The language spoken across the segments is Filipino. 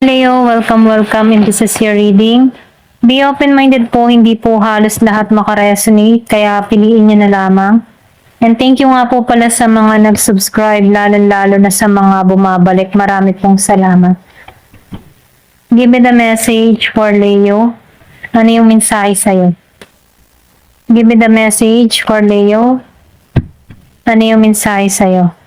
Leo, welcome and this is your reading. Be open-minded po, hindi po halos lahat makaresonate, kaya piliin niyo na lamang. And thank you nga po pala sa mga nag-subscribe, lalo na sa mga bumabalik. Marami pong salamat. Give me the message for Leo. Ano yung mensahe sa'yo? Give me the message for Leo. Ano yung mensahe sa'yo?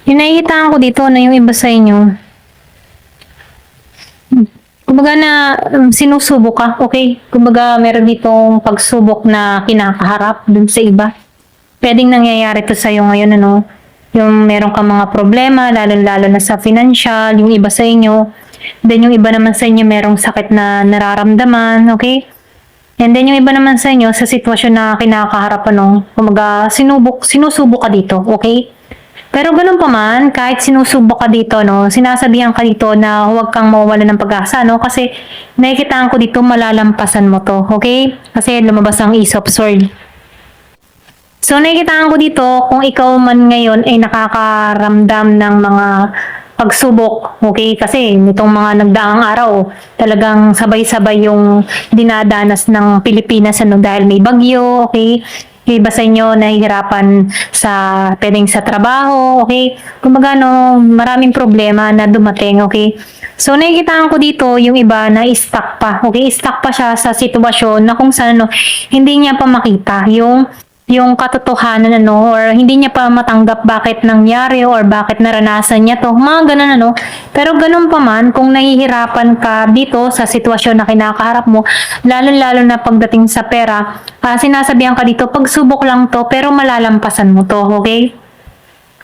Yung nakikita ko dito na yung iba sa inyo. Kumbaga na sinusubok ka, okay? Kumbaga meron ditong pagsubok na kinakaharap dun sa iba. Pwedeng nangyayari to sa'yo ngayon, ano? Yung meron kang mga problema, lalo na sa financial, yung iba sa inyo. Then yung iba naman sa inyo merong sakit na nararamdaman, okay? And then yung iba naman sa inyo, sa sitwasyon na kinakaharap, ano? Kumbaga sinusubok ka dito, okay? Pero ganun pa man, kahit sinusubok ka dito, no, sinasabihan ka dito na huwag kang mawawala ng pag-asa, no, kasi nakikitaan ko dito malalampasan mo to, okay? Kasi lumabas ang Ace of Swords. So nakikitaan ko dito kung ikaw man ngayon ay nakakaramdam ng mga pagsubok, okay? Kasi nitong mga nagdaang araw, talagang sabay-sabay yung dinadanas ng Pilipinas ano, dahil may bagyo, okay? Yung iba sa inyo nahihirapan pwedeng sa trabaho, okay? Kumbaga, no, maraming problema na dumating, okay? So, nakikitaan ko dito yung iba na stuck pa, okay? Stuck pa siya sa sitwasyon na kung saan, no, hindi niya pa makita yung katotohanan, ano, or hindi niya pa matanggap bakit nangyari or bakit naranasan niya to, mga ganun, ano. Pero ganun pa man, kung nahihirapan ka dito sa sitwasyon na kinakaharap mo, lalo na pagdating sa pera, sinasabihan ka dito, pagsubok lang to, pero malalampasan mo to, okay?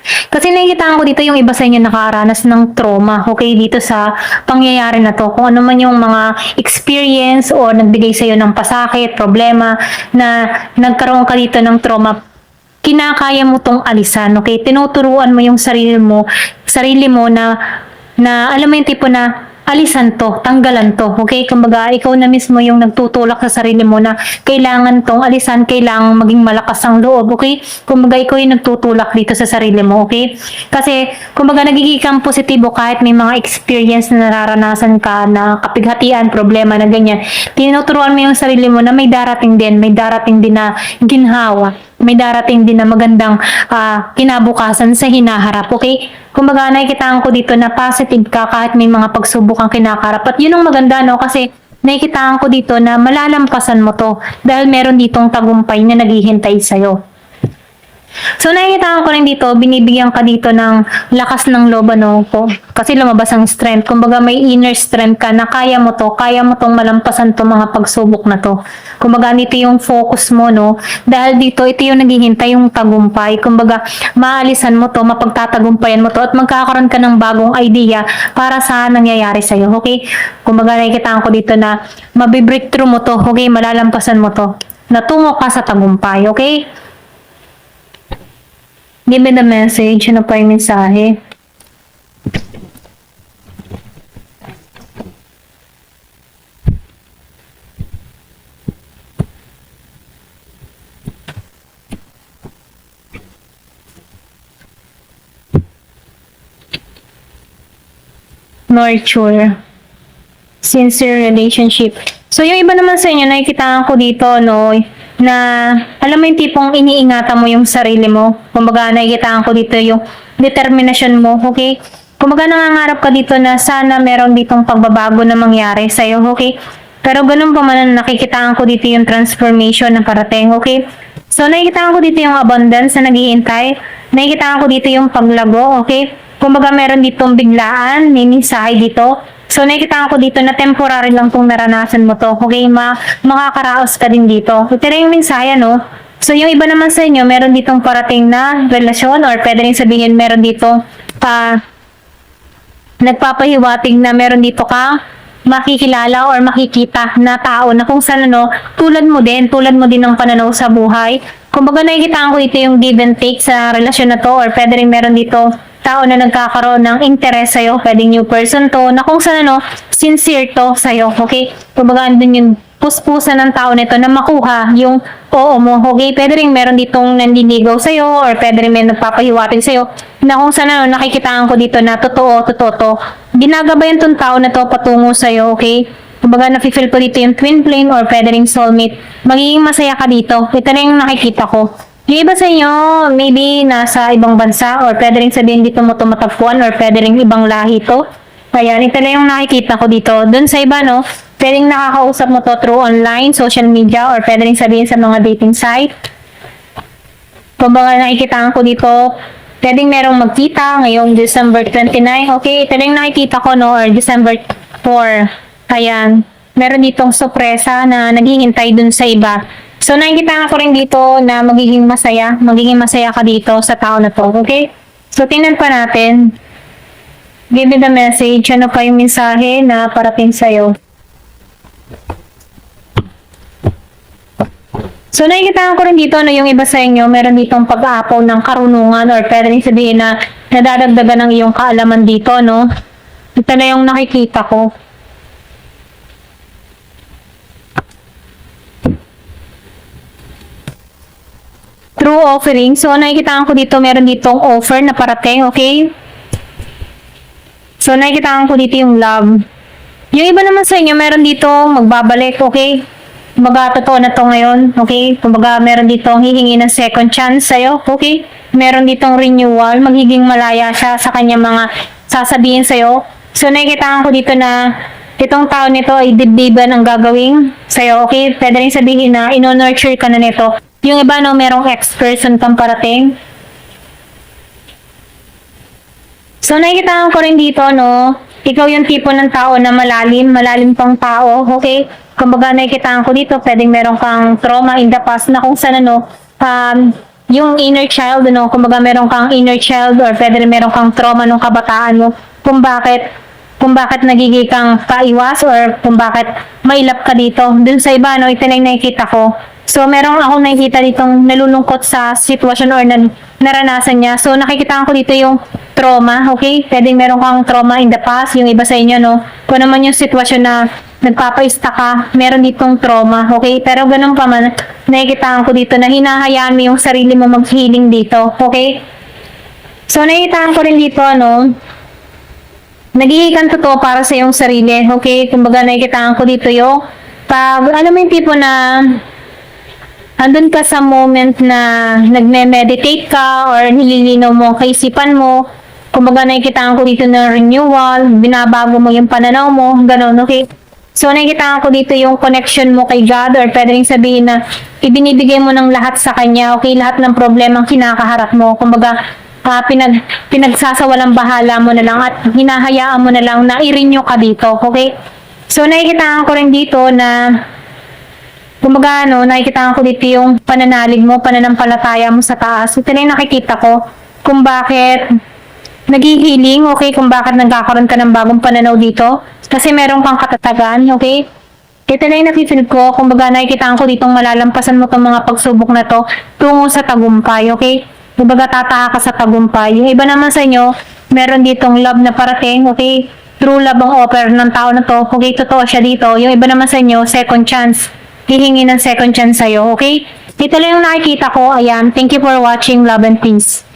Kasi nakikita ko dito yung iba sa inyo nakaranas ng trauma, okay, dito sa pangyayari na to. Kung ano man yung mga experience o nagbigay sa iyo ng pasakit, problema, na nagkaroon ka dito ng trauma, kinakaya mo tong alisan, okay? Tinuturuan mo yung sarili mo na alam mo yung tipo na alisan to, tanggalan to, okay? Kumbaga, ikaw na mismo yung nagtutulak sa sarili mo na kailangan tong alisan, kailangan maging malakas ang loob, okay? Kumbaga, ikaw yung nagtutulak dito sa sarili mo, okay? Kasi, kumbaga, nagiging kang positibo kahit may mga experience na nararanasan ka na kapighatian, problema na ganyan. Tinuturuan mo yung sarili mo na may darating din na ginhawa, may darating din na magandang kinabukasan sa hinaharap, okay? Kumbaga, nakikitaan ko dito na positive ka kahit may mga pagsubok ang kinakaharap. At yun ang maganda, no? Kasi nakikitaan ko dito na malalampasan mo to dahil meron ditong tagumpay na naghihintay sa'yo. So, nakikita ko rin dito, binibigyan ka dito ng lakas ng loob, ano, po. Kasi lumabas ang strength. Kumbaga, may inner strength ka na kaya mo tong malampasan to mga pagsubok na to. Kumbaga, dito yung focus mo, no. Dahil dito, ito yung naghihintay yung tagumpay. Kumbaga, maalisan mo to, mapagtatagumpayan mo to, at magkakaroon ka ng bagong idea para sa nangyayari sa'yo, okay? Kumbaga, nakikita ko dito na mabibreakthrough mo to, okay? Malalampasan mo to. Natungo ka sa tagumpay, okay? Give me the message. Ano pa yung mensahe? Nurture. Sincere relationship. So, yung iba naman sa inyo, nakikita ko dito, no, na alam mo yung tipong iniingatan mo yung sarili mo. Kumbaga, nakikita ko dito yung determination mo, okay? Kumbaga, nangangarap ka dito na sana meron ditong pagbabago na mangyari sa'yo, okay? Pero ganun pa man, nakikita ko dito yung transformation na parating, okay? So, nakikita ko dito yung abundance na naghihintay. Nakikita ko dito yung paglago, okay? Kumbaga, meron ditong biglaan, may mensahe dito So, nakikita ko dito na temporary lang kung naranasan mo to. Okay, makakaraos ka din dito. Ito na yung mensahe, no? So, yung iba naman sa inyo, meron ditong parating na relasyon or pwede rin sabihin meron dito nagpapahiwatig na meron dito ka makikilala or makikita na tao na kung saan tulad mo din ng pananaw sa buhay. Kumbaga nakikita ko dito yung give and take sa relasyon na to or pwede rin meron dito tao na nagkakaroon ng interest sa'yo, pwedeng new person to, na kung saan sincere to sa'yo, okay? Kumbaga andun yung puspusan ng tao nito na makuha yung oo mo, okay? Pwede rin meron ditong nandiligaw sa'yo or pwede rin may nagpapahiwatig sa'yo na kung saan nakikitaan ko dito na totoo to. Ginagabayan tong tao na to patungo sa'yo, okay? Kumbaga nafe-feel ko dito yung twin flame or pwede ring soulmate. Magiging masaya ka dito. Ito na yung nakikita ko. Yung iba sa inyo, maybe nasa ibang bansa or pwede rin sabihin dito mo tumatagpuan or pwede rin ibang lahi to. Ayan, ito na yung nakikita ko dito. Doon sa iba, pwedeng nakakausap mo to through online, social media, or pwede rin sabihin sa mga dating site. Kumbaga nakikita ko dito, pwedeng merong magkita ngayong December 29. Okay, ito na yung nakikita ko, or December 4. Ayan, meron ditong sorpresa na naghihintay dun sa iba. So, nakikita ko rin dito na magiging masaya ka dito sa tao na to, okay? So, tingnan pa natin. Give me the message. Ano pa yung mensahe na parating sa'yo? So, nakikita ko rin dito na yung iba sa inyo, meron ditong pag-aapaw ng karunungan or pwede rin sabihin na nadadagdagan ng iyong kaalaman dito, no? Ito na yung nakikita ko. True offering. So, nakikita ko dito, meron ditong offer na parating, okay? So, nakikita ko dito yung love. Yung iba naman sa inyo, meron dito magbabalik, okay? Kumbaga, totoo na to ngayon, okay? Kumbaga, meron ditong hihingi ng second chance sa'yo, okay? Meron ditong renewal, magiging malaya siya sa kanya mga sasabihin sa'yo. So, nakikita ko dito na itong tao nito ay dibdiban ang gagawin sa'yo, okay? Pwede rin sabihin na ino-nurture ka na nito. Yung iba, merong ex-person kang parating. So, nakikita ko rin dito, ikaw yung tipo ng tao na malalim pang tao, okay? Kumbaga, nakikita ko dito, pwedeng meron kang trauma in the past na kung saan, yung inner child, kumbaga meron kang inner child or pwede rin meron kang trauma nung kabataan mo, kung bakit nagiging kang paiwas or kung bakit mailap ka dito. Dun sa iba, ito na yung nakikita ko. So, meron akong nakikita ditong nalulungkot sa sitwasyon or naranasan niya. So, nakikita ko dito yung trauma, okay? Pwedeng meron kang trauma in the past, yung iba sa inyo, kung naman yung sitwasyon na nagpapaista ka, meron ditong trauma, okay? Pero ganun pa man, nakikita ko dito na hinahayaan mo yung sarili mo mag-healing dito, okay? So, nakikita ko rin dito, naghihikan totoo para sa iyong sarili, okay? Kumbaga, nakikita ko dito yung mo yung tipo na andun ka sa moment na nagme-meditate ka or nililinaw mo kaisipan mo. Kumbaga nakikita ko dito na renewal, binabago mo yung pananaw mo, gano'n, okay? So nakikita ko dito yung connection mo kay God or pwede rin sabihin na ibinibigay mo ng lahat sa Kanya, okay? Lahat ng problemang kinakaharap mo. Kumbaga, pinagsasawalang bahala mo na lang at hinahayaan mo na lang na i-renew ka dito, okay? So nakikita ko rin dito na kumbaga, nakikita ko dito yung pananalig mo, pananampalataya mo sa taas. Ito na yung nakikita ko kung bakit naghihiling, okay? Kung bakit nagkakaroon ka ng bagong pananaw dito. Kasi meron kang katatagan, okay? Ito na yung nakifeel ko. Kumbaga, nakikita ko dito malalampasan mo itong mga pagsubok na to tungo sa tagumpay, okay? Kumbaga, tataha ka sa tagumpay. Yung iba naman sa inyo, meron ditong love na parating, okay? True love ang offer ng tao na to. Okay, totoo siya dito. Yung iba naman sa inyo, second chance. Hihingi ng second chance sa'yo, okay? Ito lang yung nakikita ko. Ayan. Thank you for watching. Love and peace.